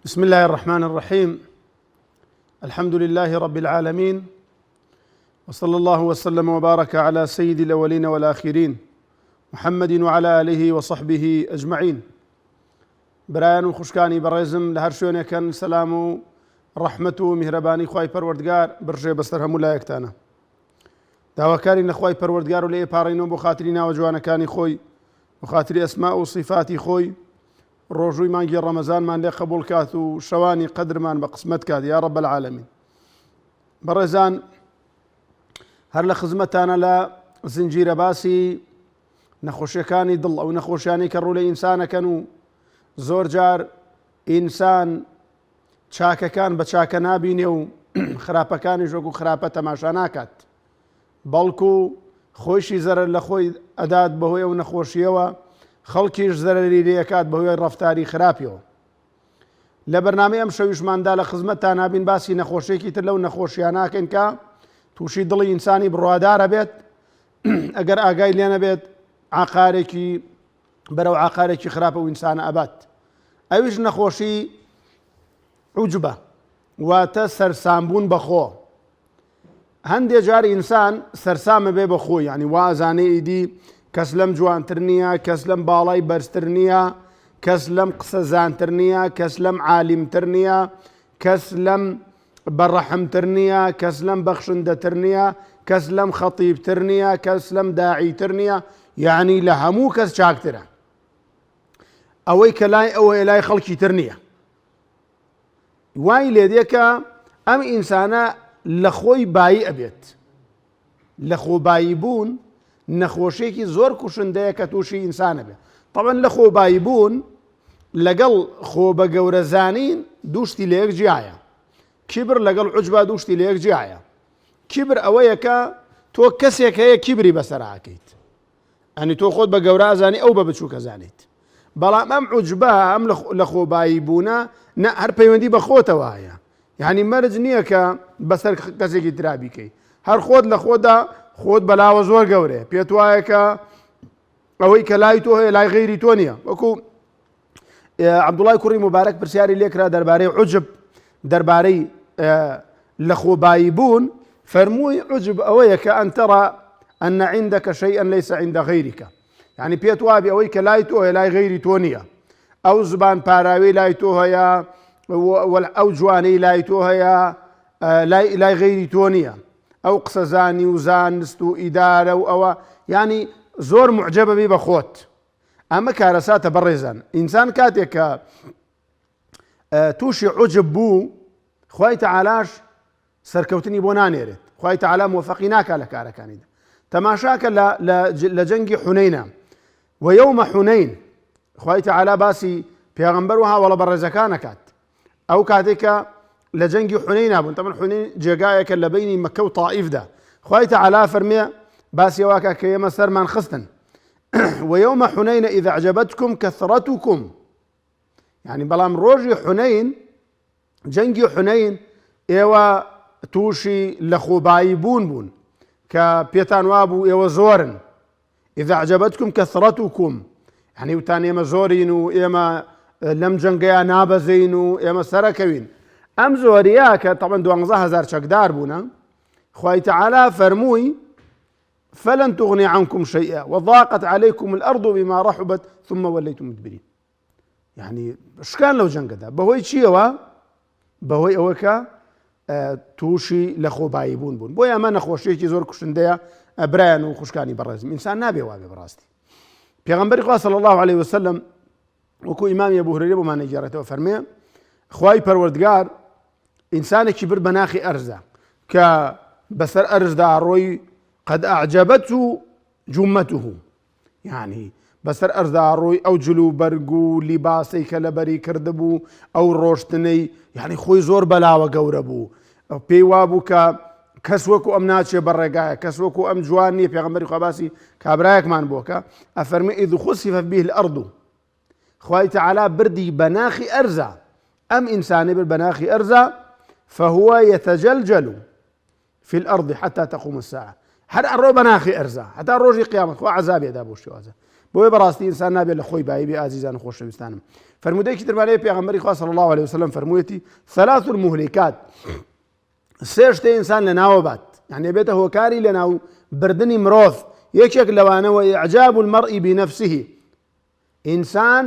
بسم الله الرحمن الرحيم. الحمد لله رب العالمين، وصلى الله وسلم وبارك على سيد الأولين والآخرين محمد وعلى آله وصحبه أجمعين. برایان و خوشکانی بەڕێزم لە هەر شوێنێکن سەلام و ڕەحمەت و میهرەبانی خوای پەروەردگار بڕژێ بەسەر هەموو لایەکتانە. داواکاری لە خوای پەروەردگار و لێ پاڕینەوە بۆ خاتری ناوە جوانەکانی خۆی، بۆ خاتری ئەسما و صیفاتی خۆی، ڕۆژووی مانگی ڕەمەزانمان لێ قبول کات و شەوانی قەدرمان بە قسمەت کات یا رب العالمین. بەڕێزان، هەر لە خزمەتانە لە زنجیرە باسی نەخۆشیەکانی دڵ ئەو نەخۆشیانی کە ڕوو لە ئینسانەکەن و زۆر جار ئینسان چاکەکان بە چاکە نابینێ و خراپەکانی ژۆک و خراپە تەماشا ناکات، بەڵکو خۆشی زەرەر لە خۆی ئەدات بەهۆی ئەو نەخۆشیەوە، خەڵکیش زەرەری لێکات بەهۆی ڕەفتاری خراپیەوە. لە بەرنامەی ئەم شەویشماندا لە خزمەتتان نابین باسی نەخۆشیێکی تر لەو نەخۆشیاناکەین کە تووشی دڵی ئینسانی بڕوادارە بێت ئەگەر ئاگای لێ نەبێت عاقارێکی بەرەو عاقارێکی خراپە و ئینسانە ئەبات. ئەویش نەخۆشی عوجبە، واتە سەرسامبوون بەخۆ. هەندێک جار ئینسان سەرسامە بێ بە خۆی، یعنی وازانێ ئیدی کەس لەم جوانتر نییە، کەس لەم باڵای بەرزتر نییە، کەس لەم قسە زانتر نییە، کەس لەم عالیمتر نییە، کەس لەم بەڕەحمتر نییە، کەس لەم بەخشندەتر نییە، کەس لەم خەتیبتر نییە، کەس لەم داعیتر نییە، یعنی لە هەموو کەس چاکترە. ئەوەی کە لای ئەوە لای خەڵکی تر نییە. وای لێ دێکە ئەم ئینسانە لە خۆی بایی ئەبێت. لە خۆبایی بوون نەخۆشیێکی زۆر کوشندەیە کە تووشی ئینسانە بێت. طبعا لە خۆبایی بوون لەگەڵ خۆ بە گەورە زانین دووشتی لە یەک جیایە. کیبر لەگەڵ عوجبە دووشتی لە یەک جیایە. کیبر ئەوەیە کە تۆ کەسێک هەیە کیبری بەسەراکەیت، ئەنی تۆ خۆت بە گەورە ئازانی ئەو بە بچووکە زانیت. بەڵام ئەم عوجبە ئەم لە خۆبایی بوونە نە هەر پەیوەندی بە خۆتەوە هەیە، یعنی مەرج نییە کە بەسەر کەسێکی ترا بیکەی. هەر خۆت لە خۆدا خۆت بەلاوە زۆر گەورەیە، پێت وایە کە ئەوەی کە لای تۆ هەیە لای غەیری تۆ نییە. وەکو عەبدوڵای کوڕی موبارەک پرسیاری لێکرا دەربارەی عوجب، دەربارەی لە خۆبایی بوون، فەرمووی عوجب ئەوەیە کە ئەن تەڕە ئەن عندەکە شەیئەن لەیسە عند غەیریکە، یعنی پێت وابێ ئەوەی کە لای تۆ هەیە لای غەیری تۆ نییە. ئەو زبان پاراوی لای تۆ هەیە، ئەو جوانەی لای تۆ هەیە لای غەیری تۆ نییە، ئەو قسە زانی و زانست و ئیدارە و ئەوە، یعنی زۆر معجبە بی بە خۆت. ئەمە کارەساتە بەڕێزان. ئینسان کاتێک کە تووشی عوجب بوو، خوای تەعالاش سەرکەوتنی بۆ نانێرێت، خوای تەعالا موفەقی ناکات لە کارەکانیدا. تەماشاکە لە جەنگی حونەینە و یەومە حونەین، خوای تەعالا باسی پێغەمبەر و هاوڵە بەڕێزەکان ئەکات. ئەو کاتێکە لە جەنگی حونەین بوون، تەمەن حونەین جێگایەکە لە بینی مەکە و تائیفدا، خوای تەعالا فەرمێ باسی ئەوەکە کە ئێمە سەرمان خستن ويوم حنين إذا أعجبتكم كثرتكم، يعني بەڵام ڕۆژی حونەین، جەنگی حونەین، ئێوە تووشی لە خۆبایی بوون کە پێتان وابوو ئێوە زۆرن. إذا أعجبتكم كثرتكم، يعني وتان ئێمە زۆرین و ئێمە لەم جەنگەیە نابەزین و ئێمە سەرەکەوین. ئەم زۆریە کە طبعا 12,000 چەکدار بوونە، خوای تەعالا فەرمووی فلن تغني عنكم شيئا وضاقت عليكم الأرض بما رحبت ثم وليتم مدبرين. يعني شكان لو جنگدا بەهۆی چیەوە؟ بەهۆی ئەوە کە تووشی لە خۆبایی بوون. بۆیە ئەمە نەخۆشیێکی زۆر کوشندەیە برایان و خوشکانی بەڕێزم. ئینسان نابێ وابێ بەڕاستی. پێغەمبەری خوا صلی الله عليه وسلم وەکو ئیمامی ئەبوو هورەیرە بۆمان نەگێڕێتەوە فەرمێ خوای پەروەردگار ئینسانێکی بر بە ناخی ئەرزە کە بەسەر ئەرزدا ڕۆی قد أعجبته جمته، يعني بەسەر ئەرزدا ڕۆی ئەو جلو بەرگ و لیباسی کە لەبەری کردبوو، ئەو ڕۆشتنەی، یعنی خۆی زۆر بەلاوە گەورە بوو. پێی وابوو کە کەس وەکو ئەم ناچێ بەڕێگایە، کەس وەکو ئەم جوان نییە. پێغەمبەری خوا باسی کابرایەکمان بۆکە ئەفەرمێ إذ خسف به الأرض، خوای تەعالا بردی بە ناخی ئەرزە، ئەم ئینسانەی برد بە ناخی ئەرزە، فهو يتجلجل في الأرض حتى تقوم الساعة، هەر ئەڕۆ بە ناخی ئەرزە هەتا ڕۆژی قیامەت. خوا عەزابێدا بۆ شێوازە. بۆیە بەڕاستی ئینسان نابێت لە خۆی بایە بێ. ئازیزان و خۆشەویستانم، فرمودەیەکی ترمانەیە پێغەمبەری خوا صلی الله عليه وسلم فەرموویەتی ثلاث المهلكات، سێ شتێ ئینسان لە ناوە بات، یعنی بێتە هۆکاری لە ناو بردننی مرۆڤ. یەکێک لەوانەوە ئیعجاب المرء بنفسه، ئینسان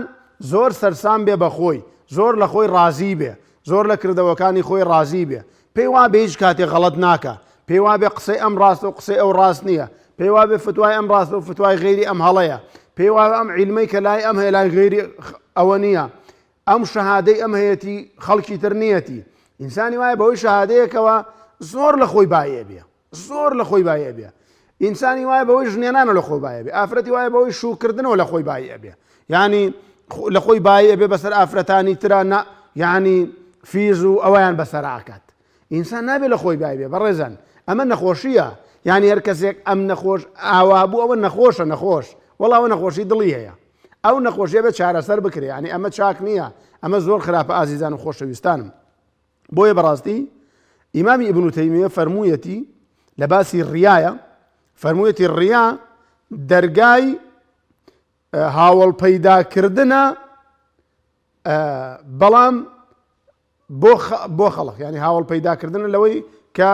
زۆر سەرسام بێ بەخۆی، زۆر لە خۆی ڕازی بێ، زۆر لە کردەوەکانی خۆی ڕازی بێ، پێی وا بێ هیچ کاتێک غەڵەت ناکە، پێی وا بێ قسەی ئەم ڕاستە و قسەی ئەو ڕاست نییە، پێی وا بێ فتوای ئەم ڕاستە و فتوای غەیری ئەم هەڵەیە، پێی وا ئەم عیلمەی کە لای ئەم هەیە لای غەیری ئەوە نییە، ئەم شەهادەی ئەم هەیەتی خەڵکی تر نیەتی. ئینسانی وایە بەوەی شەهادەیەکەوە زۆر لە خۆی بایە بێ، زۆر لە خۆی بایە بێ. ئینسانی وایە بەوەی ژنێنانە لە خۆی بایە بێ، ئافرەتی وایە بەوەی شوکردنەوە لە خۆی بایە بێ، یعنی لە خۆی بایە بێ بەسەر ئافرەتانی ترە، یعنی فیز و ئەویان بەسەراکات. ئینسان نابێت لە خۆی بایە بێ. بەڕێزان ئەمە نەخۆشیە، یعنی هەر کەسێک ئەم نەخۆش ئاوابوو ئەوە نەخۆشە، نەخۆش وەڵا ئەوە نەخۆشی دڵی هەیە، ئەو نەخۆشیە بێت چارەسەر بکرێ، یعنی ئەمە چاک نییە، ئەمە زۆر خراپە. ئازیزان و خۆشەویستانم، بۆیە بەڕاستی ئیمامی ئیبن تەیمیە فەرموویەتی لە باسی ڕیایە، فەرموویەتی ڕیا دەرگای هاوڵ پەیداکردنە، بەڵام بۆ خەڵق، یعنی هاوڵ پەیداکردنە لەوەی کە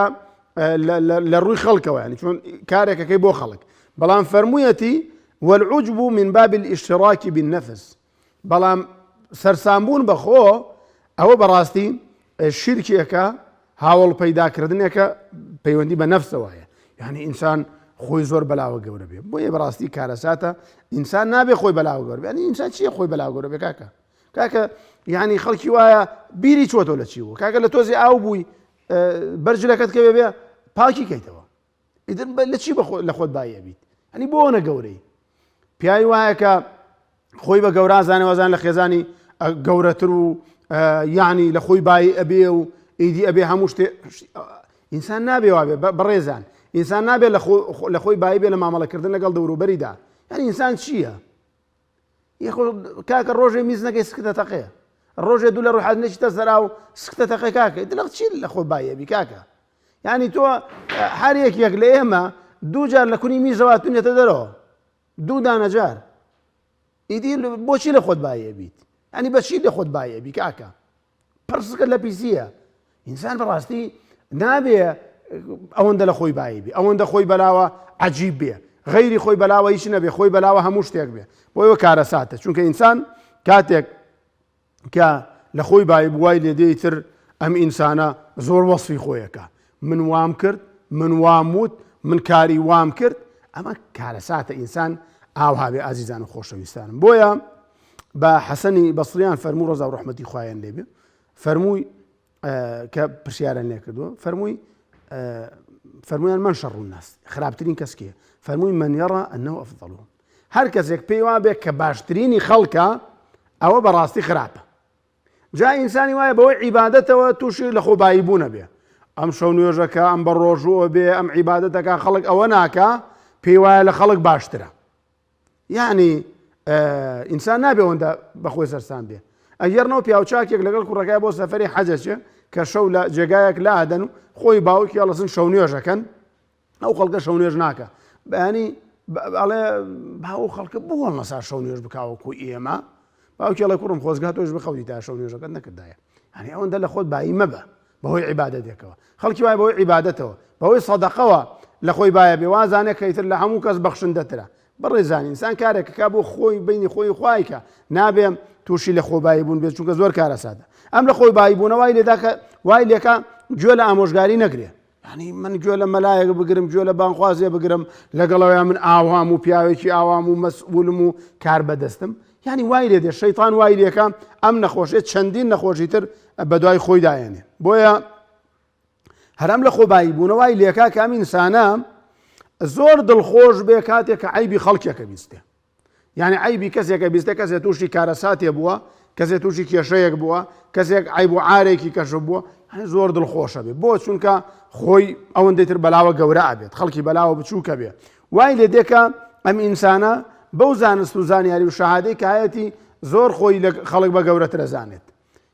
لە ڕووی خەڵکەوە، یعنی چۆن کارێکەکەی بۆ خەڵک. بەڵام فەرموویەتی والعجب من باب الاشتراك بالنفس، بەڵام سەرسامبوون بەخۆ ئەوە بەڕاستی شیرکێکە، هاوڵ پەیداکردنێکە پەیوەندی بە نەفسەوەیە، یعنی ئینسان خۆی زۆر بەلاوە گەورە بێ. بۆیە بەڕاستی کارەساتە ئینسان نابێ خۆی بەلاوە گەورە بێ. یعنی ئینسان چییە خۆی بەلاوە گەورە بێ؟ کاکە یعنی خەڵکی وایە بیری چۆتۆ لە چی بوو، کاکە لە تۆزی ئاو بووی بەرجلەکەت کەوێ بێ پاکی کەیتەوە، ئیتر لە چی لە خۆت بایە بیت؟ ئەنی بۆ نە گەورەی پیاوی وایە کە خۆی بە گەورازانەوەزان لە خێزانی گەورەتر و یعنی لە خۆی بای ئەبێ و ئیدی ئەبێ هەموو شتێ. ئینسان نابێ وابێ بەڕێزان، ئینسان نابێت لە خۆی بای بێ لە مامەڵەکردن لەگەڵ دەوروبەریدا. یعنی ئینسان چییە؟ کاکە ڕۆژێ میز نەکەی سکتە تەقەیە، ڕۆژێ دوو لە ڕوحاتنێکی تە سەرا و سکتە تەقەی کاکە دڵق چی لە خۆی بایە بی کاکە؟ یعنی تۆ هەر یەک لە ئێمە دوو جار لە کونی میزەوە تونێتە دەرەوە، دوو دانەجار، ئیدی بۆچی لە خۆت بایە بیت؟ ینی بەچی لە خۆت بایە بی کاکە؟ پرسەکەت لە پیسیە. ئینسان بەڕاستی نابێ ئەوەندە لە خۆی بایە بی، ئەوەندە خۆی بەلاوە عەجیب بێ، غەیری خۆی بەلاوە هیچ نەبێ، خۆی بەلاوە هەموو شتێک بێ. بۆیەوە کارەساتە، چونکە ئینسان کاتێک کە لە خۆی بای بوای لێدەیتر ئەم ئینسانە زۆر وەصفی خۆیەکە، من وام کرد، من واموت، من کاری وام کرد، ئەمە کارەساتە ئینسان ئاوها بێ. ئازیزان و خۆشەویستانم، بۆیە بە حەسەنی بەسرییان فەرموو ڕەزا و ڕەحمەتی خوایان لێبێ، فەرمووی کە پرسیاران لێ کردووە، فەرموویان من شەڕ الناس، خراپترین کەس کێیە؟ فەرمووی من یەڕا ئەنەهو ئەفضەلهم، هەر کەسێک پێی وا بێ کە باشترینی خەڵکە ئەوە بەڕاستی خراپە. جا ئینسانی وایە بەوەی عیبادەتەوە تووشی لە خۆبایی بوونە بێ، ئەم شەو نوێژەکە ئەم بە ڕۆژووە بێ، ئەم عیبادەتەکە خەڵک ئەوە ناکە، پێی وایە لە خەڵک باشترە. یعنی ئینسان نابێ ئەوەندە بەخۆی سەرسان بێ. ئەگەرنەوە پیاوچاکێک لەگەڵ کوڕەکەی بۆ سەفەری حەجەچێ کە شەو لە جێگایەک لادەن و خۆی باوکی هەڵەسن شەو نوێژەکەن، ئەو خەڵکە شەو نوێژ ناکە، بەینی ئەڵێ باو خەڵکە بۆ هەڵنەسا شەو نوێژ بکاوەکو ئێمە، باوکی ئەڵێ کوڕم خۆزگا تۆش بخەوتی تا شەو نوێژەکەت نەکردایە. یعنی ئەوەندە لە خۆت بایی مەبە بەهۆی عیبادەتێکەوە. خەڵکی وایە بەهۆی عیبادەتەوە، بەهۆی سەدەقەوە لە خۆی بایە بێ، وازانێ کە ئیتر لە هەموو کەس بەخشندەترە. بەڕێزانی ئینسان کارێکەکە بۆ خۆی بینی خۆی خوایکە، نابێم تووشی لە خۆبایی بوون بێت، چونکە زۆر کارەساتە. ئەم لە خۆی بایی بوونە وای لێدا کە وای لێکە گوێ لە ئامۆژگاری نەگرێ، یعنی من گوێ لە مەلایەک بگرم، گوێ لە بانخوازێ بگرم، لەگەڵەوەیان من ئاوام و پیاوێکی ئاوام و مەسئولم و کار بەدەستم، یعنی وای لێ دێ شەیطان وای لێکە ئەم نەخۆشیێت چەندین نەخۆشی تر بەدوای خۆی دایێنێ. بۆیە هەرم لە خۆبایی بوونە وای لێکە کە ئەم ئینسانە زۆر دڵخۆش بێ کاتێک کە عیبی خەڵکێکە بیستێ، یعنی عیبی کەسێکە بیستێ، کەسێک تووشی کارەساتێ بووە، کەسێک تووشی کێشەیەک بووە، کەسێک عیب و عارێکی کەشە بووە، زۆر دڵخۆشە بێ. بۆ چونکە خۆی ئەوەندەی تر بەلاوە گەورە ئابێت، خەڵکی بەلاوە بچووکە بێ. وای لێ دێکە ئەم ئینسانە بەو زانست و زانیاری و شەهادەی کە هەیەی زۆر خۆی لە خەڵک بە گەورەترە زانێت،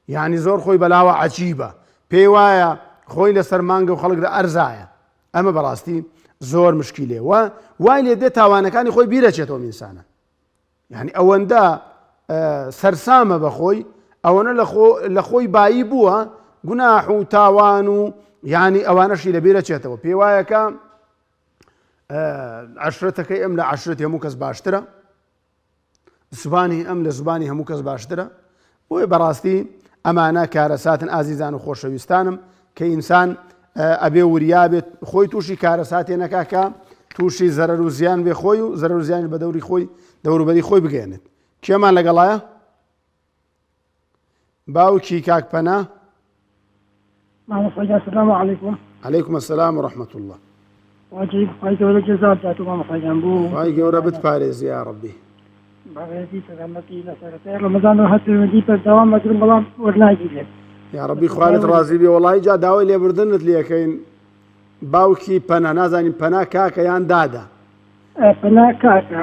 یعنی زۆر خۆی بەلاوە عەجیبە، پێی وایە خۆی لەسەر مانگە و خەڵکدا ئەرزایە. ئەمە بەڕاستی زۆر مشکیلێ، وای لێ دێ تاوانەکانی خۆی بیرەچێتەوە ئینسانە، يعني ئەوەندە سەرسامە بەخۆی ئەوەنە لە خۆی بایی بووە گوناح و تاوان و یعنی ئەوانەشی لەبیرە چێتەوە پێی وایەکە عەشرەتەکەی ئەم لە عەشرەتی هەموو کەس باشترە، زبانی ئەم لە زبانی هەموو کەس باشترە. بۆیە بەڕاستی ئەمانە کارەساتن ئازیزان و خۆشەویستانم کە ئینسان ئەبێ وریا بێت خۆی تووشی کارەساتێ نەکا کە تووشی زەرەر و زیان بێ خۆی و زەرەر و زیانی بە دەوری خۆی دەوروبەری خۆی بگەێنێت. کێمان لەگەڵایە؟ باوکی کاکپەنا. السلام عليكم. عليكم السلام ورحمة الله. واجب خواهی گەورە جەزا بداتەوە مامۆستاگیان بۆ خواهی گەورە بتپارێزی یا ڕەبی. بەڕێزی سەلامەتی لەسەرەتای ڕەمەزان و هەستێوەندی بەردەوام مەگرم بەڵام وەرناگیرێت. یا ڕەبی خوالت ڕازی بێ. وەڵی جا داوای لێبوردنت لێکەین باوکی پەنا نازانین پەنا کاکە یان دادا؟ پەنا کاکە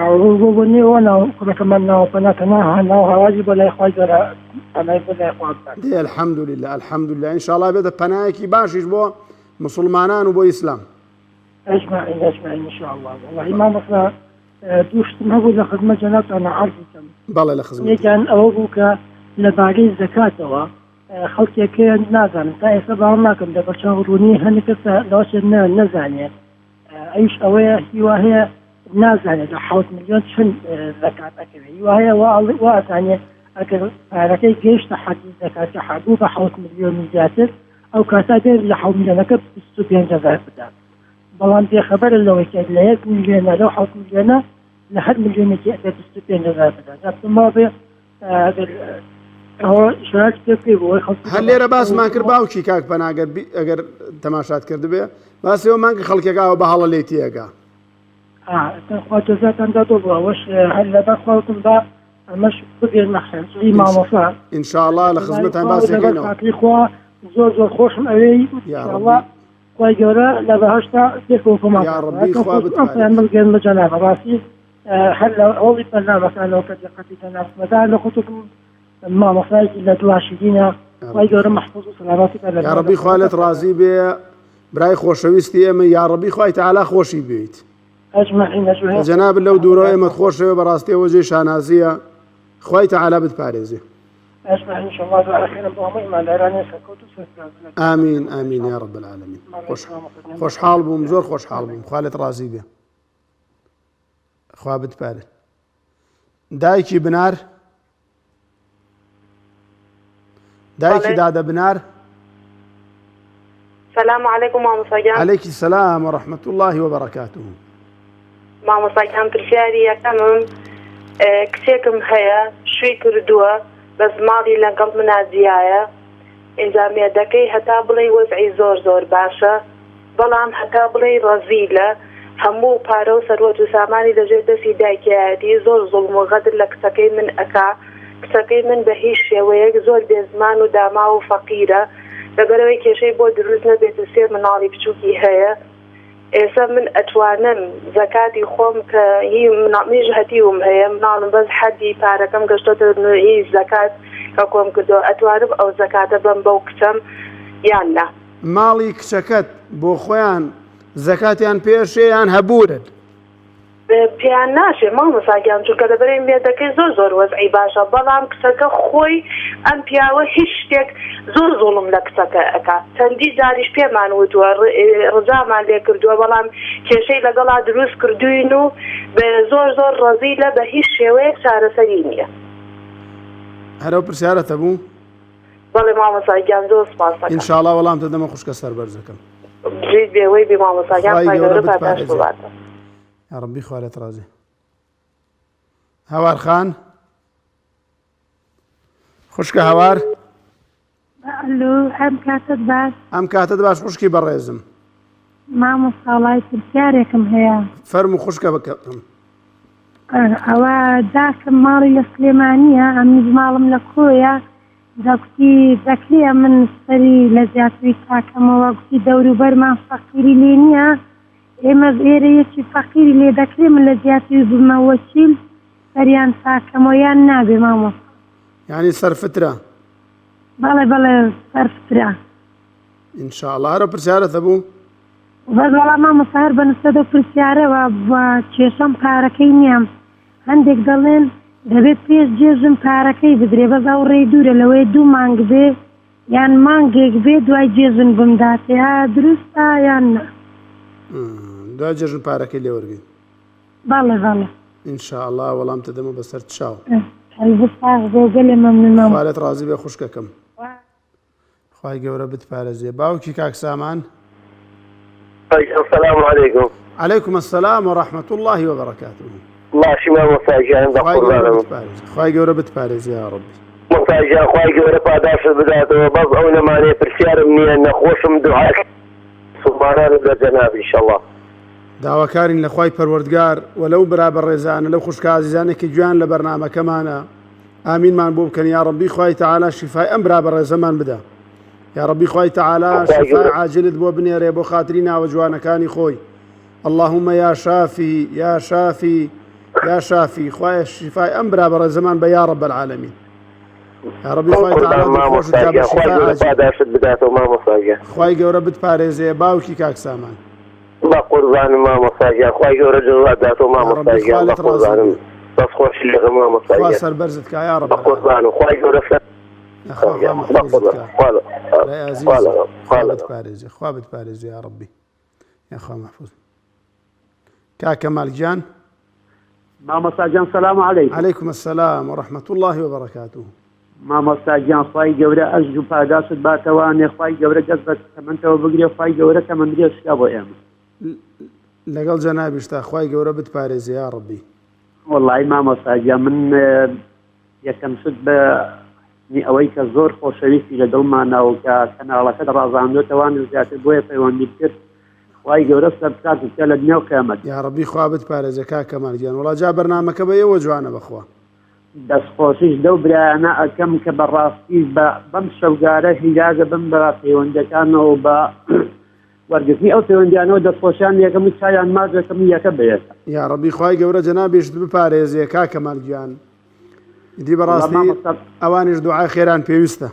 بۆ نێوە ناو کوڕەکەمان ناوە پەنا تەنها ناو هەواجی بۆ لای خۆی گەورە ئەمای بۆ لای خوا بکات. دێ الحەمدولله الحەمدولله ئینشاءڵڵا بێتە پەنایەکی باشیش بۆ مسلمانان و بۆ ئیسلام. ئەجمعین إن شاء الله. والله مامۆستا دووشتم هەبوو لە خزمەت جەنابتان عەرزی کەم. بەڵێ لە خزمەت. یەکیان ئەوە بوو کە لەبارەی زەکاتەوە خەڵکێکیان نازانم تا ئێستا باوەڕ ناکەم لە بەرچاو ڕوونی هەندێک کەسە لەواشێ نەزانێت ئەویش ئەوەیە هیوا هەیە نازانێت لە 7 ملیۆن چەند زەکات ئەکەوێت هیوا هەیە وازانێت ئەگەر پارەکەی گەیشتە حەدی زەکات کە حەبوو بە 7 ملیۆن زیاتر ئەو کاتا دێت لە 7 ملیۆنەکە 25,000 بدات. بەڵام بێخەبەرە لەوەی کە لە 1 ملیۆنە لەو 7 ملیۆنە لە هەر ملیۆنێکی ئەدە 25,000 بدات. ما بێ هەر لێرە باسمان کرد باوکی کاک پەنا ئەگەر تەماشات کرد بێ باسیەوەمان کە خەڵکێکاوە بە هەڵە لێ تێگا. خوا جەزاتان دادۆ بووە ئەوەش هەر لەبەر خەڵکمدا ئەمەش ببێن مەخسەنی مامۆستا ئینشاءڵڵا لە خزمەتان باسێکەکەینەوە. خوا زۆر خۆشم ئەوەی ئینشاءڵڵا خوای گەورە لە بەهەشتا پێکەوەکەمان یا ڕەبی خوا بتپارێزێ. بگەن بە جەنابە ڕاستی هەر لە هەوڵی بەرنامەکانەوە کە دقەتی تەناسمەدا لە خۆتکم مامۆستایەکی لە دواشیدینە خوای گەورە مەحفوظ و سەلامەتی بە یا ڕەبی خوالت ڕازی بێ برای خۆشەویستی ئێمە یا ڕەبی خوای تەعالا خۆشی بێیت. ئەجمعین جەناب لەو دوورەوە ئێمە خۆشەوە بەڕاستی ئەوە جێ شانازیە خوای تەعالا بتپارێزێ. أجمعين إن شاء الله دعاء خير بأمي ما داراني سكوت وسكوت. آمين آمين يا رب العالمين. خوش حال بوم زور خوش حال بوم خالد رازي به خوا بتپارێ. دایکی بنار دایکی دادە بنار. السلام عليكم مامۆستاگیان. عليك السلام ورحمة الله وبركاته. مامۆستاگیان پرسیاری یەکەمم کچێکم هەیە شووی کردووە بەس ماڵی لەگەڵ منازیایە ئێجا مێردەکەی هەتا بڵێ وەزعی زۆر باشە بەڵام هەتا بڵێ ڕەزیلە هەموو پارە و سەروەت و سامانی لەژێر دەستی دایکایەتی زۆر زوڵم و غەدر لە کچەکەی من ئەکا. کچەکەی من بە هیچ شێوەیەک زۆر بێزمان و داما و فەقیرە لەبەرەوەی کێشەی بۆ دروست نەبێت و سێ مناڵی بچووکی هەیە. ئێستا من ئەتوانم زەکاتی خۆم کە میژ هەتیوم هەیە مناڵم بەس حەدی پارەکەم گەشتۆتە هیچ زەکات کە کۆم کردەوە ئەتوانم ئەو زەکاتە بەم بەو کچەم یان نا؟ ماڵی کچەکەت بۆ خۆیان زەکاتیان پێشێ یان هەبورن؟ پێیان ناشێ مامۆستاگیان چونکە لەبەرەی مێردەکەی زۆر وەزعی باشە بەڵام کچەکە خۆی ئەم پیاوە هیچ شتێک زۆر زوڵم لە کچەکە ئەکات. چەندی جاریش پێمان وتووە ڕزامان لێ کردووە بەڵام کێشەی لەگەڵا دروست کردوین و بە زۆر ڕەزیلە بە هیچ شێوەیەک چارەسەری نییە. هەرەو پرسیارەتە بوو؟ بەڵێ مامۆستاگیان زۆر سپاس دەکەم. ئینشاءڵڵا وەڵامتە دەمە خوشکە سەربەرزەکەم. بژیت بێوەی بێ مامۆستاگیان خوای گەورە پاداش بباتە. یا ڕەبی خوالت ڕازی. هەوار خان خوشکە هەوار. ئەم کاتت باش. ئەم کاتت باش خوشکی بەڕێزم. مامۆستاڵای پرسیارێکم هەیە. فەرموو خوشکە بکەم. ئەوە داکەم ماڵی لە سلێمانیە ئەمیز ماڵم لە کۆیە دەکوتی دەکرێ من سەری لە زیاتری تاکەمەوە گوتی دەوروبەرمان فەقیری لێ نییە ئێمە ئێرە یەکی فەقیری لێ دەکرێ من لە زیاتری بمە وەکیل سەریان تاکەمەوە یان نابێ مامۆستا. یعنی سەرفترە؟ بەڵێ سەرفترە. ئینشاءڵڵا هەرە پرسیارەتە بوو؟ بەڵام مامۆستا هەر بەنسبەت ئەو پرسیارەوە بە کێشەم پارەکەی نییە. هەندێک دەڵێن دەبێت پێش جێژم پارەکەی بدرێ بەزا و ڕێ دوورە لەوەی 2 مانگ بێ یان مانگێک بێ دوای جێژن بمداتێ ها دروستە یان نا دوای جێژن پارەکەی لێوەرگین بەڵێ بەڵێ ئینشاءڵڵا وەڵامتە دەمە بەسەر چاو هەلبستاغ بێ گەلێ مەمنونەوە خوالت ڕازی بێ خوشکەکەم خوای گەورە بتپارێزێ باوکی کاک سامان السلام عليكم. عليكم السلام ورحمة الله وبركاته. الله شما مساجان دقورانم. خواهي قورة بتبارز يا ربي. مساجان خواهي قورة پاداش بدات وبض او نماني برسيار مني ان خوشم دعاك سبحانه لجناب ان شاء الله. داواکارین لە خوای پەروەردگار وەلەو بەرابەر ڕێزانە لەو خوشکە عزیزانێکی جوان لە بەرنامەکەمانە ئامینمان بۆ بکەن یا ڕەبی خوای تەعالا شیفای ئەم بەرابەر ڕێزەمان بدە یا ڕەبی خوای تەعالا شیفای عاجلت بۆ بنێرێ بۆ خاتری ناوە جوانەکانی خۆی اللهم یا شافی یا شافی یا شافی خوای شیفای ئەم بەرابەر ڕێزەمان بە یا رب العالمین یا ڕەبی خوای تەعالا دڵخۆشت کا بە شیفای عاجل خوای گەورە بتپارێزێ باوکی کاک سامان با قربان ما مساجان خواهي قورة جوادات وما مساجان با قربانم بس خوش لغة ما مساجان خوا سەربەرزت کا یا رب با قربان وخواهي قورة خوا بتپارێزێ یا ڕەبی یا خوا محفوظ کاکە مالکجان مامۆستاجان سلام علیکم. عليكم السلام ورحمة الله وبركاته. مامۆستاجان خوای گەورە ئەرز و پاداشت باتەوانێ خوای گەورە دەست بە تەمەندەوە بگرێ خوای گەورە تەمەندرێ شکا بۆ ئێمە لەگەڵ جەنابیشتا خوای گەورە بتپارێزێ یا ڕەبی. وەڵڵی مامۆستاجان من یەکەم شت بە ئەوەی کە زۆر خۆشەویستی لە دڵمانەوە کە کەناڵەکەت ڕازاندوێتەوان زیاتر بۆیە پەیوەندی کرد خوای گەورە سەرکات بکە لە دنیا و قیامەت یا ڕەبی خوا بتپارێزێ کاکە مالکجان وەڵا جا بەرنامەکە بە ئێوە جوانە بەخوا دەستخۆشیش دەو برایانە ئەەکەم کە بەڕاستی بەم شەوگارە هیلاگە بم بە پەیوەندەکانەوە بە وەرگرتنی ئەو پەیوەندیانەوە دەستخۆشیان یەکەم چایان مازەکەم یەکە بێتە یا ڕەبی خوای گەورە جەنابیشت بپارێزێ کاکە مالکجان دی بەڕاستی ئەوانیش دوعای خێران پێویستە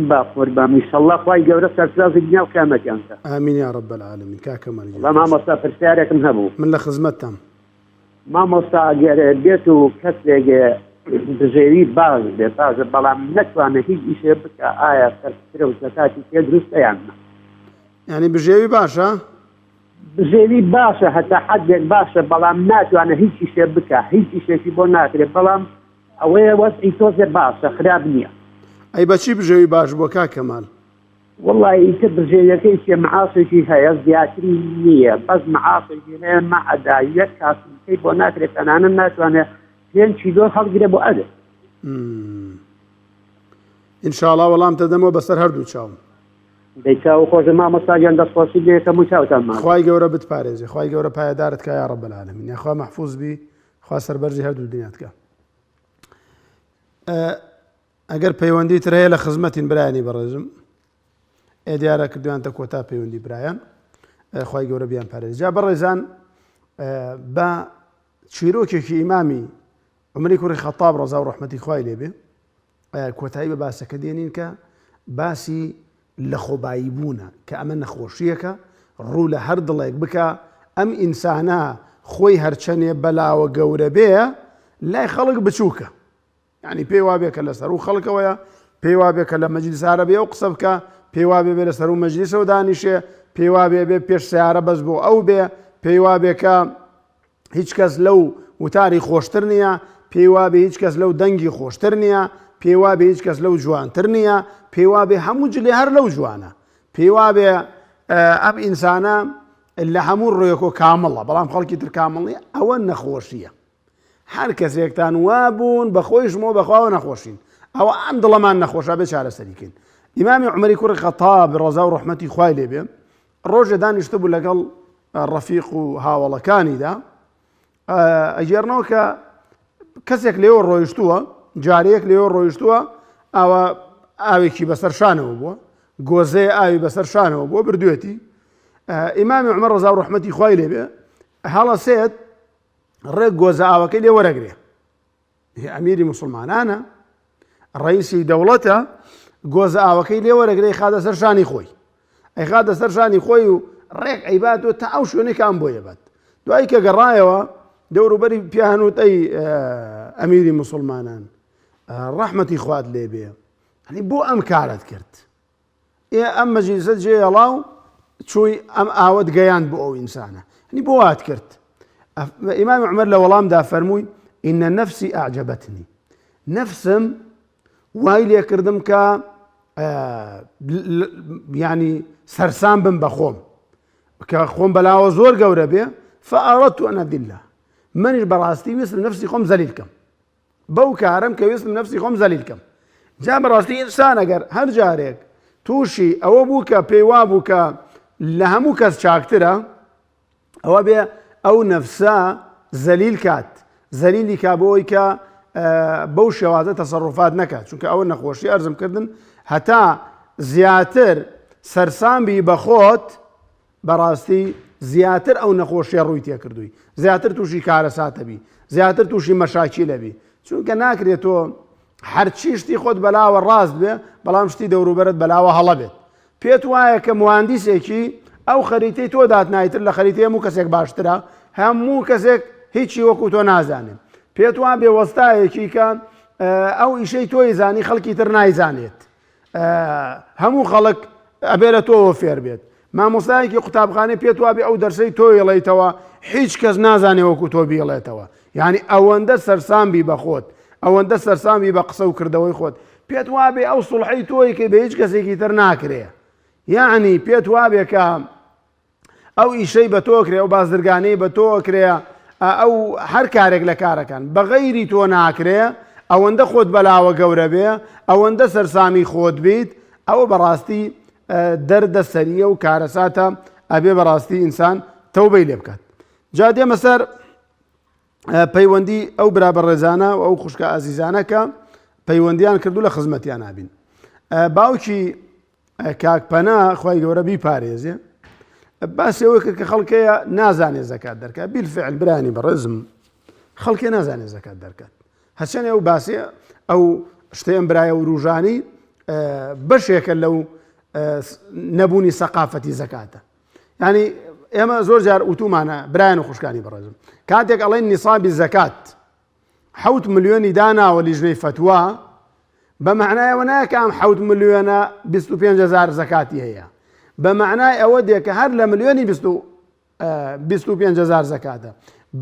با قوربان ئینشەڵڵا خوای گەورە سەرفرازی دنیا و قیامەتیان کە ئامین یا رب العالمین کاکە مالکجان مامۆستا پرسیارێکم هەبوو من لە خزمەتتم مامۆستا ئەگەر بێت و کەسێک بژێوی باز بێت تازە بەڵام نەتوانێت هیچ ئیشێ بکە ئایا سەرکرە و زەکاتی پێ دروستە یان نە یعنی بژێوی باشە بژێوی باشە هەتا حەدێک باشە بەڵام ناتوانێت هیچ ئیشێ بکە هیچ ئیشێکی بۆ ناکرێت بەڵام ئەوەیە وەسعی تۆزێ باشە خراب نییە ئەی بەچی بژێوی باش بۆ کاکە مال والله ئیتر بژێویەکەی چێ معاسێکی هەیە زیاتری نییە بەس معاسێکی هەیە مەعەدا یەک کاسەکەی بۆ ناکرێت تەنانەت ناتوانێت 5 کیلۆ هەڵگرێ بۆ ئەدە ئینشاءڵڵا وەڵامتە دەمەوە بەسەر هەردوو چاوم دەیچاو خۆشە مامۆستاجان دەستخۆشی لێکەم و چاوتانمان خوای گەورە بتپارێزێ خوای گەورە پایەدارت کە یا رب العالمین یاخوا محفوظ بی خوا سەربەرزی هەردوو دنیات کە ئەگەر پەیوەندی تر هەیە لە خزمەتین برایانی بەڕێزم ئێ دیارە کردویانتە کۆتا پەیوەندی برایان خوای گەورە بیان پارێز جا بەڕێزان بە چیرۆکێکی ئیمامی عومەری کوڕی خەتاب ڕەزا و ڕەحمەتی خوای لێبێ کۆتایی بە باسەکە دێنین کە باسی لە خۆبایی بوونە کە ئەمە نەخۆشیەکە ڕوو لە هەر دڵێک بکە ئەم ئینسانە خۆی هەرچەنێ بەلاوە گەورە بێ لای خەڵک بچووکە یعنی پێی وابێکە لەسەر و خەڵکەوەیە پێی وابێکە لە مەجلیس عەرەبی ئەو قسە بکە پێی وابێ بێ لەسەر و مەجلیسەوە دانیشێ پێی وابێ بێ پێش سیارە بەس بۆ ئەو بێ پێی وابێکە هیچ کەس لەو وتاری خۆشتر نییە پێی وابێ هیچ کەس لەو دەنگی خۆشتر نییە پێی وابێ هیچ کەس لەو جوانتر نییە پێی وابێ هەموو جلێ هەر لەو جوانە پێی وابێ ئەم ئینسانە لە هەموو ڕێیەکۆ کامڵە بەڵام خەڵکی تر کامڵ نییە ئەوە نەخۆشیە هەر کەسێکتان وابوون بەخۆیشمەوە بەخواوە نەخۆشین ئەوە ئەم دڵەمان نەخۆشە بێ چارەسەریکەین ئیمامی عومەری کوڕی خەتاب ڕەزا و ڕەحمەتی خوای لێبێ ڕۆژێ دانیشتە بوو لەگەڵ ڕەفیق و هاوڵەکانیدا ئەگێڕنەوە کە کەسێک لێوە ڕۆیشتووە جارەیەک لێوە ڕۆیشتووە ئەوە ئاوێکی بەسەر شانەوە بووە گۆزەیە ئاوی بەسەر شانەوە بووە بردوێتی ئیمامی عومەر ڕەزا و ڕەحمەتی خوای لێبێ هەڵەسێت ڕێک گۆزە ئاوەکەی لێ وەرەگرێ ئەمیری موسڵمانانە ڕئیسی دەوڵەتە گۆزە ئاوەکەی لێ وەرەگرێ خاتە سەر شانی خۆی ئەی خاتە سەر شانی خۆی و ڕێک ئەیباتەوە تا ئەو شوێنێک ئەم بۆ یەبات دوایی کە گەڕایەوە دەوروبەری پیانوت ئەی ئەمیری مسلمانان ڕەحمەتی خوات لێ بێ هەنی بۆ ئەم کارت کرد ئەم مەجلیسە جێهێڵاو چووی ئەم ئاوت گەیاند بۆ ئەو ئینسانە هەنی بۆ وات کرد ئیمام عومەر لە وەڵامدا فەرمووی ئینە نەفسی ئەعجەبەتنی نەفسم وای لێ کردم کە یعنی سەرسام بم بە خۆم کە خۆم بەلاوە زۆر گەورە بێ فەئەڕەدتو ئەن ئەذیلە منیش بەڕاستی ویستم نەفسی خۆم زەلیل کەم بەو کارم کە ویستم نەفسی خۆم زەلیل کەم جا بەڕاستی ئینسان ئەگەر هەر جارێک تووشی ئەوە بوو کە پێی وا بوو کە لە هەموو کەس چاکترە ئەوە بێ ئەو نەفسە زەلیل کات زەلیلی کا بۆی کە بەو شێوازە تەسەڕوفات نەکات چونکە ئەوە نەخۆشی ئەرزم کردن هەتا زیاتر سەرسامبی بەخۆت بەڕاستی زیاتر ئەو نەخۆشیە ڕووی تێکردووی زیاتر تووشی کارەساتە بی زیاتر تووشی مەشاکیلە بی چونکە ناکرێت تۆ هەرچی شتی خۆت بەلاوە ڕاست بێ بەڵام شتی دەوروبەرت بەلاوە هەڵە بێت پێت وایە کە مهندسێکی ئەو خەریتەی تۆ داتنایتر لە خەریتەی هەموو کەسێک باشترە هەموو کەسێک هیچی وەکو تۆ نازانێت پێت وا بێ وەستایەکی کە ئەو ئیشەی تۆی زانی خەڵکی تر نایزانێت هەموو خەڵک ئەبێرە تۆوە فێر بێت مامۆستایەکی قوتابخانەی پێت وا بێ ئەو دەرسەی تۆ ڵێیتەوە هیچ کەس نازانێ وەکو تۆ بیڵێتەوە یعنی ئەوەندە سەرسامبی بە خۆت ئەوەندە سەرسامی بە قسە و کردەوەی خۆت پێت وا بێ ئەو سوڵحەی تۆی کە بە هیچ کەسێکی تر ناکرێ یعنی پێت وا بێ کە ئەو ئیشەی بە تۆ کرێ ئەو بازرگانەی بە تۆ کرێ ئەو هەر کارێک لە کارەکان بە غەیری تۆ ناکرێ ئەوەندە خۆت بەلاوە گەورە بێ ئەوەندە سەرسامی خۆت بیت ئەوە بەڕاستی دەردە سەریە و کارەساتە ئەبێ بەڕاستی ئینسان تەوبەی لێ بکات جا دێمە سەر پەیوەندی ئەو برابە ڕێزانە و ئەو خوشکە ئازیزانە کە پەیوەندیان کردو لە خزمەتیان نابین باوکی کاکپەنا خی گەورە بیپارێزێ باسیەوەی کرد کە خەڵکەیە نازانێ زەکات دەرکات بیلفعل برانی بەڕێزم خەڵکێ نازانێ زەکات دەرکات هەچەنێ ئەو باسێ ئەو شتێم برایە و ڕوژانی بەشێکە لەو نەبوونی سەقافەتی زەکاتە ینی ئێمە زۆر جار وتومانە برایان و خوشکانی بەڕێزم کاتێک ئەڵێن نیسابی زەکات 7 ملیۆنی داناوە لیژنەی فتووە بە معنایەوە نایە کە ئەم 7 ملیۆنە 25,000 زەکاتی هەیە بە معنای ئەوە دێ کە هەر لە ملیۆنی 25,000 زەکاتە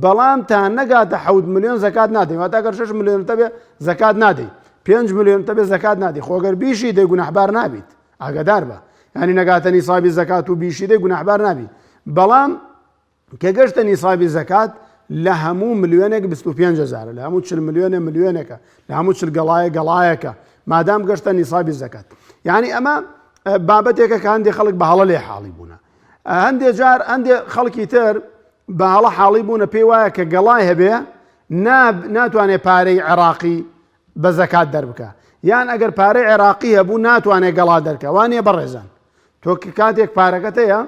بەڵام تا نەگاتە 7 ملیۆن زەکات نادەی واتاگەر 6 ملیۆن تەبێ زەکات نادەی 5 ملیۆن تەبێ زەکات نادەی خۆگەر بیشی دەی گونەحبار نابیت ئاگادار بە ینی نەگاتە نیسابی زەکات و بیشی دەی گونەحبار نابیت بەڵام کە گەشتە نیسابی زەکات لە هەموو ملیۆنێک 25,000 لە هەموو 40 ملیۆنە ملیۆنێکە لە هەموو 40 گەڵایەکە مادام گەشتە نیسابی زەکات یعنی ئەمە بابەتێکە کە هەندێک خەڵک بە هەڵە لێ حاڵی بوونە هەندێک جار هەندێک خەڵکی تر بە هەڵە حاڵی بوونە پێی وایە کە گەڵای هەبێ ناتوانێت پارەی عێراقی بە زەکات دەربکە یان ئەگەر پارەی عێراقی هەبوو ناتوانێت گەڵا دەرکە وانە بەڕێزان تۆ کاتێک پارەکەت هەیە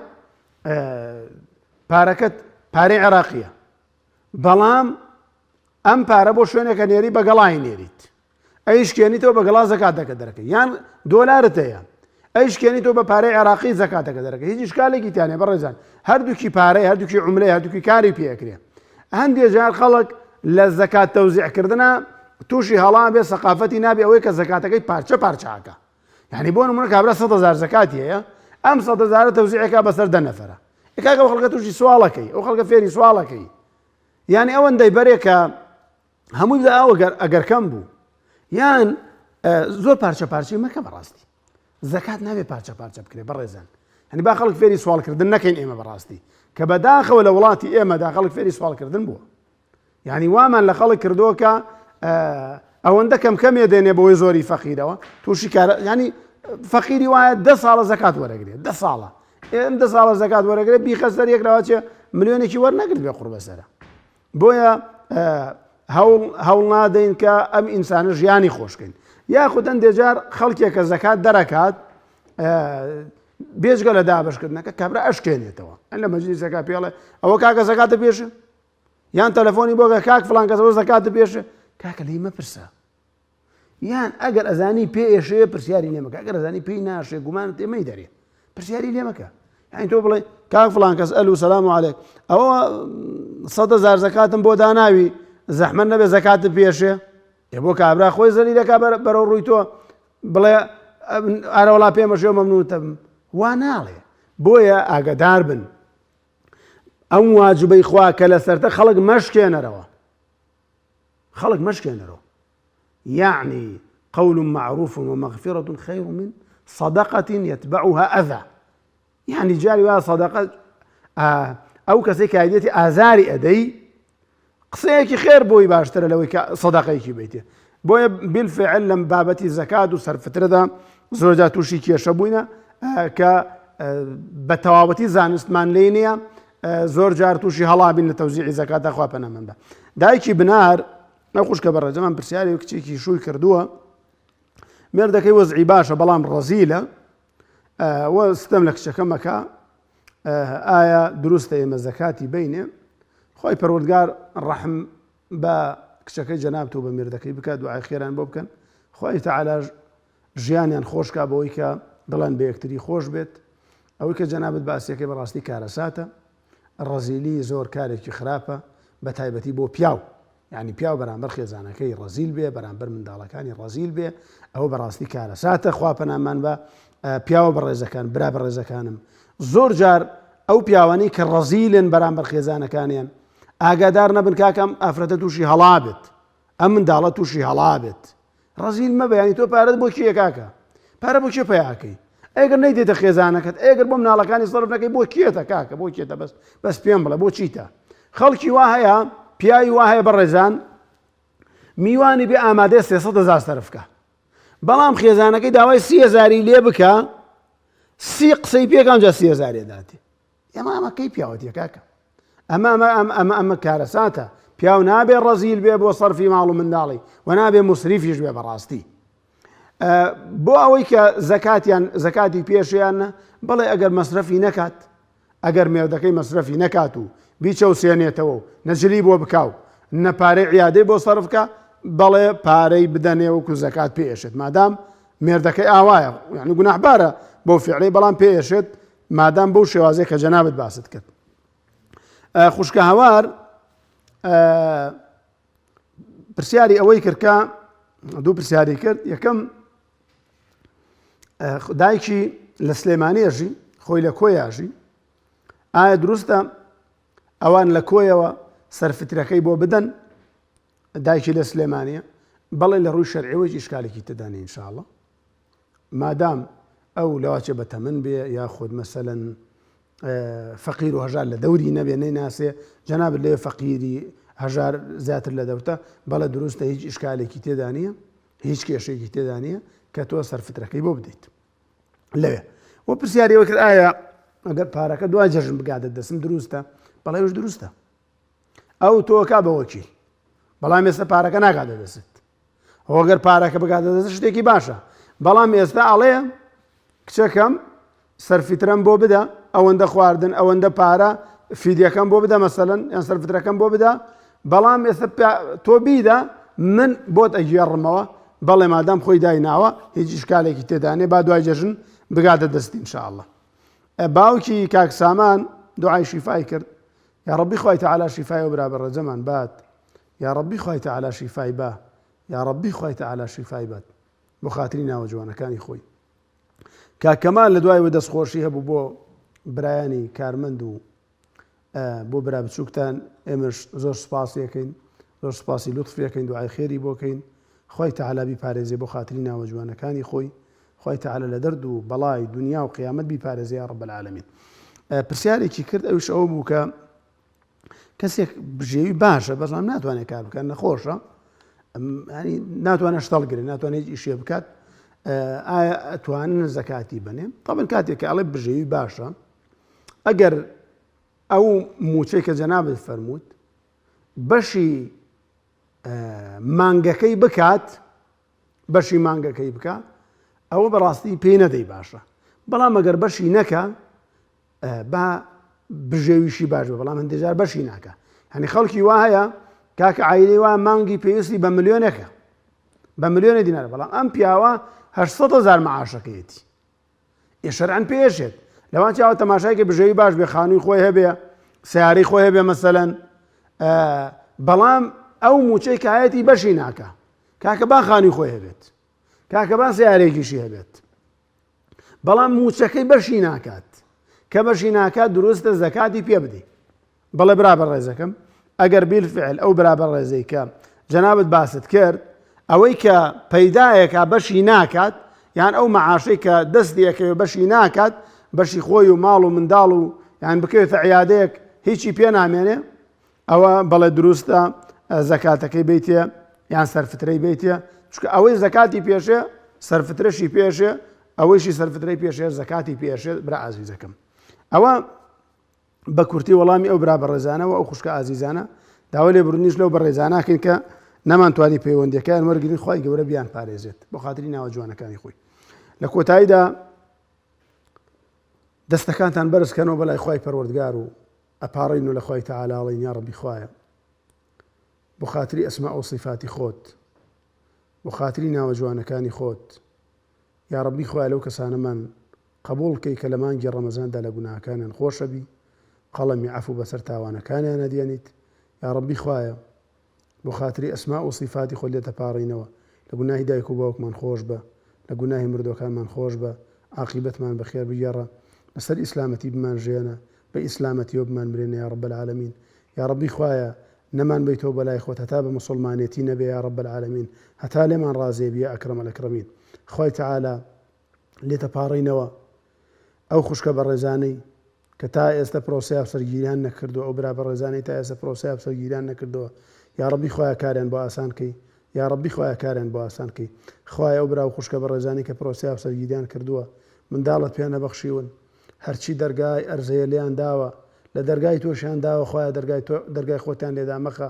پارەکەت پارەی عێراقیە بەڵام ئەم پارە بۆ شوێنێکە نێری بە گەڵای نێریت ئەیشکێنیتەوە بە گەڵا زەکات دەکە دەرەکە یان دۆلارت هەیە ئەیشکێنیتەوە بە پارەی عێراقی زەکاتەکە دەرەکە هیچ شکالێکی تیانێ بەڕێزان هەردووکی پارەی هەردووکی عوملەی هەردووکی کاری پێکرێ هەندێک جار خەڵک لە زەکات تەوزیعکردنە تووشی هەڵا بێ سەقافەتی نابێ ئەوەی کە زەکاتەکەی پارچە پارچاکە یعنی بۆ نمونە کابرا 100,000 زەکاتی هەیە ئەم 100,000 تەوزیعەکە بەسەر 10 نەفەرە ئەکاکە ئەو خەڵکە تووشی سوالەکەی ئەو خەڵکە فێری سوالەکەی یعنی ئەوەندەی بەرێ کە هەمووی بدا ئەو ئەگەر کەم بوو یان زۆر پارچە پارچەی مەکە بەڕاستی زەکات نابێت پارچە پارچە بکرێ بەڕێزان هەنی با خەڵک فێری سوالکردن نەکەین ئێمە بەڕاستی کە بەداخەوە لە وڵاتی ئێمەدا خەڵک فێری سوالکردن بووە یعنی وامان لە خەڵک کردووە کە ئەوەندە کەمێ دێنێ بەوەی زۆری فەقیرەوە تووشی کارە ینی فەقیری وایە 10 ساڵە زەکات وەرەگرێت 10 ساڵە ئێم 10 ساڵە زەکات وەرەگرێت بیخەسەر یەکراوەچێ ملیۆنێکی وەرنەگرت بێ قوڕ بەسەرە بۆیە هەوڵ نادەین کە ئەم ئینسانە ژیانی خۆشکەین یاخود هەندێک جار خەڵکێکە زەکات دەرەکات بێژگە لە دابشکردنەکە کابرا ئەشکێنێتەوە ئەن لە مەجلیسەکە پێڵێ ئەوە کاکە زەکاتە پێشە یان تەلەفۆنی بۆگە کاک فڵان کەسەوە زەکاتە پێشە کاکە لێی مەپرسە یان ئەگەر ئەزانی پێ ئێشەیە پرسیاری لێ مەکە ئەگەر ئەزانی پێی ناشێ گومانت ئێمەی دەرێ پرسیاری لێ مەکە يعني تۆ بڵێ کاک فڵان کەس ئەلو سەلام عەلەیک ئەوە 100,000 زەکاتم بۆ داناوی زەحمەت نەبێ زەکاتت پێشێ بۆ کابرا خۆی زەلیلەکە بەرەو ڕووی تۆ بڵێ ئارە وڵا پێمەشێ مەمنوونتە وا ناڵێ بۆیە ئاگادار بن ئەم واجبەی خوا کە لەسەرتە خەڵک مەشکێنەرەوە يعني قول معروف ومغفرة خير من صدقة يتبعها أذى يعني جاري وها صدقة أو كسيك عيدتي آزاري أدي قصيكي خير بوي باشترى لو صدقيكي بيتي بوي بالفعل لم بابتي الزكاة وصرف فترة زوجات وشيكي يشبوينا بتوابتي زانستمان لينيا زور جار توشي هلا بين لتوزيع زكاة أخوة بنا من با دايكي بنار نەخۆش کە بەڕێزەمان پرسیاری و کچێکی شووی کردووە مێردەکەی وەزعی باشە بەڵام ڕەزیلە وە ستەم لە کچەکەمەکە ئایا دروستە ئێمە زەکاتی بینێ خۆی پەروەردگار ڕەحم بە کچەکەی جەناب و بە مێردەکەی بکات دوعای خێران بۆ بکەن خۆی تەعالا ژیانیان خۆشکا بەوەی کە دڵان بە یەکتری خۆش بێت ئەوەی کە جەنابەت باسیەکەی بەڕاستی کارەساتە ڕەزیلی زۆر کارێکی خراپە بە تایبەتی بۆ پیاو يعني پیاو بەرامبەر خێزانەکەی ڕەزیل بێ بەرامبەر منداڵەکانی ڕەزیل بێ ئەوە بەڕاستی کارەساتە خوا پەنامان بە پیاوە بەڕێزەکان برا بەڕێزەکانم زۆر جار ئەو پیاوانەی کە ڕەزیلن بەرامبەر خێزانەکانیان ئاگادار نەبن کاکەم ئافرەتە تووشی هەڵا بێت ئەم منداڵە تووشی هەڵا بێت ڕەزیل مەبە ینی تۆ پارەت بۆ کیە کاکە پارە بۆ کێ پەیاکەی ئەگەر نەیدێتە خێزانەکەت ئەگەر بۆ مناڵەکانی سەرف نەکەی بۆ کێتە کاکە بۆ کێتە بەس پێم بڵێ بۆ چیتە خەڵکی وا هەیە پیاوی وا هەیە بەڕێزان میوانی بێ ئامادەی 300,000 سەرفکە بەڵام خێزانەکەی داوای 30,000 لێ بکە 30 قسەی پێکان جا 30,000 داتی ئەمە کەی پیاوەتیە کاکە ئەمە کارەساتە پیاو نابێ ڕەزیل بێ بۆ سەرفی ماڵ و منداڵی و نابێ مسریفیش بێ بەڕاستی بۆ ئەوەی کە زەکاتی پێشیان بڵێ ئەگەر مەسرەفی نەکات ئەگەر مێردەکەی مەسرەفی نەکات و بیچەوسێنێتەوە و نەجلی بۆ بکاو نە پارەی عیادەی بۆ سەرفکە بەڵێ پارەی بدەنێ وەکو زەکات پێشێت مادام مێردەکەی ئاوایە یعنی گوناحبارە بۆ فعلی بەڵام پێشێت مادام بەو شێوازەیە کە جەنابەت باست کرد خوشکە هەوار پرسیاری ئەوەی کرد کە دوو پرسیاری کرد یەکەم دایکی لە سلێمانیەژی خۆی لە کۆیاژی ئایا دروستە ئەوان لە کۆیەوە سەرفترەکەی بۆ بدەن دایکی لە سلێمانیە بەڵێ لە ڕووی شەرعیەوەی ئیشکالێکی تدانێ ئینشاءڵڵا مادام ئەو لەواچێ بە تەمەن بێ یاخود مەسەلەن فەقیر و هەژار لە دەوری نەبێ نەیناسێ جەنابەت لێ فەقیری هەژار زیاتر لە دەوتە بەڵێ دروستە هیچ ئیشکالێکی تێدا نییە هیچ کێشێکی تێدا نییە کە تۆ سەرفترەکەی بۆ بدەیت لەوێ وە پرسیاریەوە کرد ئایا ئەگەر پارەکە دوای جەژن بگاتە دەستم دروستە بەڵێ وش دروستە ئەو تۆکا بە وەکیل بەڵام ئێستا پارەکە ناکاتە دەست ئەوەگەر پارەکە بگاتە دەست شتێکی باشە بەڵام ئێستا ئەڵێ کچەکەم سەرفیترم بۆ بدە ئەوەندە خواردن ئەوەندە پارە فیدیەکەم بۆ بدە مەسەلەن یان سەرفترەکەم بۆ بدە بەڵام ئێستا تۆ بیدە من بۆت ئەگێڕمەوە بەڵێ مادام خۆی دایناوە هیچ ئیشکالێکی تێدانێ با دوای جەژن بگاتە دەستی ئینشاءڵڵا باوکی کاک سامان دوعای شیفای کرد یا ربی خوای تعالی شیفای و برابر ڕێزەمان بات یا ربی خوای تعالی شیفای با یا ربی خوای تعالی شیفای بات بۆ خاتری ناوە جوانەکانی خۆی کاکەمان لە دوای دەستخۆشی هەبوو بۆ برایانی کارمەند و بۆ برا بچووکتان ئێمەش زۆر سپاسیەکەین زۆر سپاسی لوتفیەکەین دوعای خێری بۆکەین خوای تعالی بیپارێزێ بۆ خاتری ناوە جوانەکانی خۆی خوای تعالی لە دەرد و بەڵای دنیا و قیامەت بیپارێزێ یا رب العالمین پرسیارێکی کرد ئەوش ئەوە بوو کە کەسێک بژێوی باشە بەڵام ناتوانێت کار بکات نەخۆشە ینی ناتوانێت شتەڵگرێت ناتوانێت ئیشێ بکات ئایا ئەتوانن زەکاتی بنێ طبعا کاتێک کە ئەڵێ بژێوی باشە ئەگەر ئەو موچەی کە جەنابەت فەرمووت بەشی مانگەکەی بکات بەشی مانگەکەی بکە ئەوە بەڕاستی پێی نەدەی باشە بەڵام ئەگەر بەشی نەکە با بژێویشی باش بە بەڵام هەندێک جار بەشی ناکە هەنی خەڵکی وا هەیە کاکە عایلەی وا مانگی پێویستی بە ملیۆنێکە بە ملیۆنی دینار بەڵام ئەم پیاوە 800,000 معاشەکەیەتی شەرعەن پێشێت لەوان چاوە تەماشایکە بژێوی باش بێ خانووی خۆی هەبێ سیاری خۆی هەبێ مەسەلەن بەڵام ئەو موچەی کایەتی بەشی ناکە کاکە با خانووی خۆی هەبێت کاکە با سیارێکیشی هەبێت بەڵام موچەکەی بەشی ناکات کە بەشی ناکات دروستە زەکاتی پێ بدی بەڵێ برابەر ڕێزەکەم ئەگەر بیلفعل ئەو برابەر ڕێزەی کە جەنابەت باست کرد ئەوەی کە پەیدایەکە بەشی ناکات یان ئەو مەعاشەی کە دەستیەکەوێ بەشی ناکات بەشی خۆی و ماڵ و منداڵ و یان بکەوێتە عیادەیەک هیچی پێ نامێنێ ئەوە بەڵێ دروستە زەکاتەکەی بیتێ یان سەرفترەی بیتێ چونکە ئەوەی زەکاتی پێشێ سەرفترەشی پێشێ ئەوەیشی سەرفترەی پێشێ زەکاتی پێشێ برا ئازیزەکەم ئەوە بە کورتی وەڵامی ئەو برا بەڕێزانەوە ئەو خوشکە ئازیزانە داوا لێ بڕنیش لەو بەڕێزاناکەین کە نەمانتوانی پەیوەندیەکان وەرگری خی گەورە بیان پارێزێت بۆ خاتری ناوە جوانەکانی خۆی لە کۆتاییدا دەستەکانتان بەرزکەنەوە بەلای خی پەروەردگار و ئەپاڕین و لە خی تەعالاڵین یا ڕەبی خوایە بۆ خاتری ئەسما و صیفاتی خۆت بۆ خاتری ناوە جوانەکانی خۆت یا ڕەبی خوایە لەو کەسانەمان قبولکەی کە لە مانگی ڕەمەزاندا لە گوناهەکانیان خۆشەبی قەڵەمی عەفو بەسەر تاوانەکانیان ئەدێنیت یا ڕەبی خوایە بۆ خاتری ئەسما و صیفاتی خۆت لێ تەپاڕینەوە لە گوناهی دایک و باوکمان خۆش بە لە گوناهی مردوەکانمان خۆش بە عاقیبەتمان بەخێر بگێڕە لەسەر ئیسلامەتی بمان ژێنە بە ئیسلامەتیەوە بمان مرێنە یا ڕەب العالەمین یا ڕەبی خوایە نەمان بیتەوە بەلای خۆت هەتا بە موسڵمانێتی نەبێ یا ڕەب العالەمین هەتا لێمان ڕازێ بێ ئەکرەمە الئەکرەمین خوای تەعالا لێ تەپاڕینەوە ئەو خوشکە بەڕێزانەی کە تا ئێستا پرۆسەیە سەرگیریان نەکردووە ئەو برا بەڕێزانەی تا ئێستا پرۆسەیە سەرگیریان نەکردووە یا ڕەبی خوایە کاریان بۆ ئاسان کەی یا ڕەبی خوایە کاریان بۆ ئاسان کەی خوایە ئەو برا و خوشکە بەڕێزانی کە پرۆسەیە سەرگیریان کردووە منداڵت پێ نەبەخشیون هەرچی دەرگای ئەرزەیە لیان داوە لە دەرگای تۆشیان داوە خوایە دەرگای خۆتیان لێدا مەخە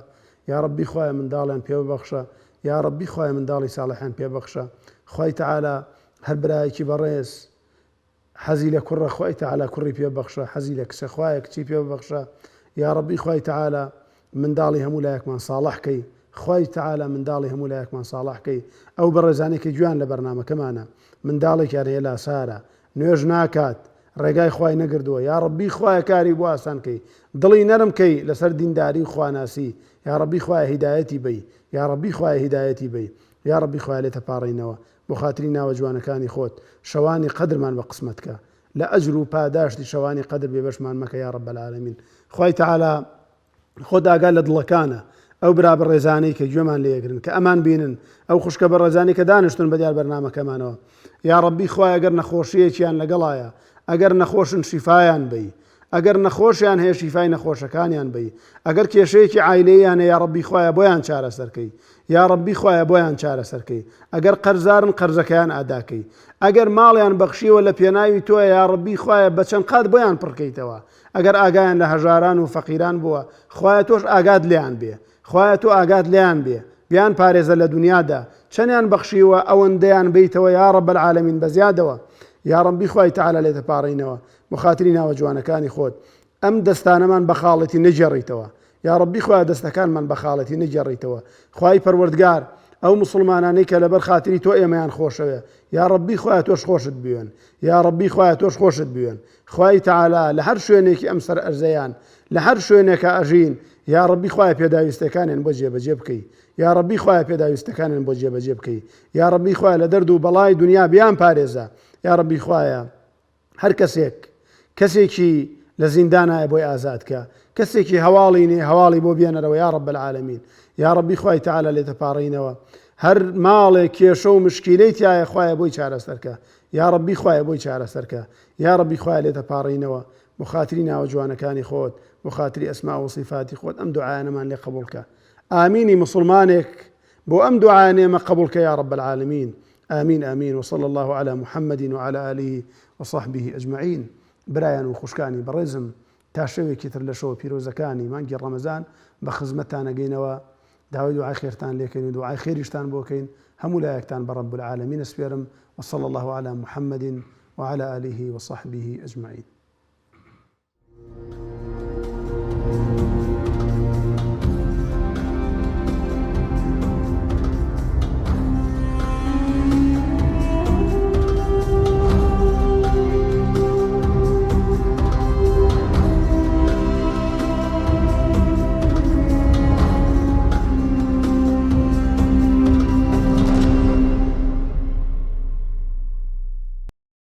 یا ڕەبی خوایە منداڵیان پێ ببەخشە یا ڕەبی خوایە منداڵی ساڵحیان پێ بەخشە خوای تەعالا هەر برایەکی بەڕێز حەزی لە کوڕە خوای تەعالا کوڕی پێ بەخشە حەزی لە کچە خوایە کچی پێ ببەخشە یا ڕەبی خوای تەعالا منداڵی هەموو لایەکمان ساڵحکەی خوای تەعالا منداڵی هەموو لایەکمان ساڵحکەی ئەو بەڕێزانێکی جوان لە بەرنامەکەمانە منداڵێکیان هەیە لاسارە نوێژ ناکات ڕێگای خوای نەگردووە یا ڕەبی خوایە کاری بۆ ئاسانکەی دڵی نەرمکەی لەسەر دینداری و خواناسی یا ڕەبی خوایە هیدایەتی بی یا ڕەبی خوایە هیدایەتی بی یا ڕەبی خوایە لێ تەپاڕینەوە بۆ خاتری ناوە جوانەکانی خۆت شەوانی قەدرمان بە قسمەتکە لە ئەجر و پاداشتی شەوانی قەدر بێبەشمان مەکە یا ڕەب العالەمین خوای تەعالا خۆت ئاگا لە دڵەکانە ئەو برا بەڕێزانەی کە گوێمان لێگرن کە ئەمان بینن ئەو خوشکە بەڕێزانی کە دانیشتون بە دیار بەرنامەکەمانەوە یا ڕەبی خوای ئەگەر نەخۆشیەکیان لەگەڵایە ئەگەر نەخۆشن شیفایان بی ئەگەر نەخۆشیان هەیە شیفای نەخۆشەکانیان بی ئەگەر کێشەیەکی عایلەیان یا ڕەبی خوایە بۆیان چارەسەرکەی یا ڕەبی خوایە بۆیان چارەسەرکەی ئەگەر قەرزارن قەرزەکەیان ئاداکەی ئەگەر ماڵیان بەخشیوە لە پێناوی تۆە یا ڕەبی خوایە بە چەند قات بۆیان پڕکەیتەوە ئەگەر ئاگایان لە هەژاران و فەقیران بووە خوایە تۆش ئاگات لیان بێ خوایە تۆ ئاگات لیان بێ بیان پارێزە لە دنیادا چەندیان بەخشیوە ئەوەندەیان بیتەوە یا ڕەب العالەمین بەزیادەوە یا ڕەبی خوای تەعالا لێ تەپاڕینەوە بۆ خاتری ناوە جوانەکانی خۆت ئەم دەستانەمان بە خاڵەتی نەجێڕیتەوە یا ڕەبی خوایە دەستەکانمان بە خاڵەتی نەجێڕیتەوە خوای پەروەردگار ئەو مسلمانانەی کە لەبەر خاتری تۆ ئێمەیان خۆشەوێ یا ڕەبی خوایە تۆش خۆشت بوێن یا ڕەبی خوایە تۆش خۆشت بوێن خوای تەعالا لە هەر شوێنێکی ئەم سەر ئەرزەیان لە هەر شوێنێکە ئەژین یا ڕەبی خوایە پێداویستەکانیان بۆ جێبەجێ بکەی یا ڕەبی خوایە پێداویستەکانیان بۆ جێبەجێ بکەی یا ڕەبی خوایە لە دەرد و بەڵای دنیا بیان پارێزە یا ڕەبی خوایە هەر کەسێکی لە زیندانایە بۆی ئازادکە کەسێکی هەواڵی نێ هەواڵی بۆ بێنەرەوە یا ڕەب العالەمین یا ڕەبی خوای تەعالا لێ تەپاڕینەوە هەر ماڵێک کێشە و مشکیلەی تایە خوایە بۆی چارەسەرکە یا ڕەبی خوایە بۆی چارەسەرکە یا ڕەبی خوایە لێ تەپاڕینەوە بۆ خاتری ناوە جوانەکانی خۆت بۆ خاتری ئەسما و صیفاتی خۆت ئەم دوعایانەمان لێ قبوڵکە ئامینی مسلمانێک بۆ ئەم دوعایانێمە قبوڵکە یا ڕەب العالەمین آمين آمين وصلى الله على محمد وعلى آله وصحبه أجمعين برایان و خوشکانی بەڕێزم تا شەوێکی تر لە شەوە پیرۆزەکانی مانگی ڕەمەزان بە خزمەتتانەگەینەوە داوای دوعای خێرتان لێکەین و دوعای خێریشتان بۆکەین هەموو لایەکتان بە ڕەب العالەمین ئەسپێرم وصلى الله على محمد وعلى آله وصحبه أجمعين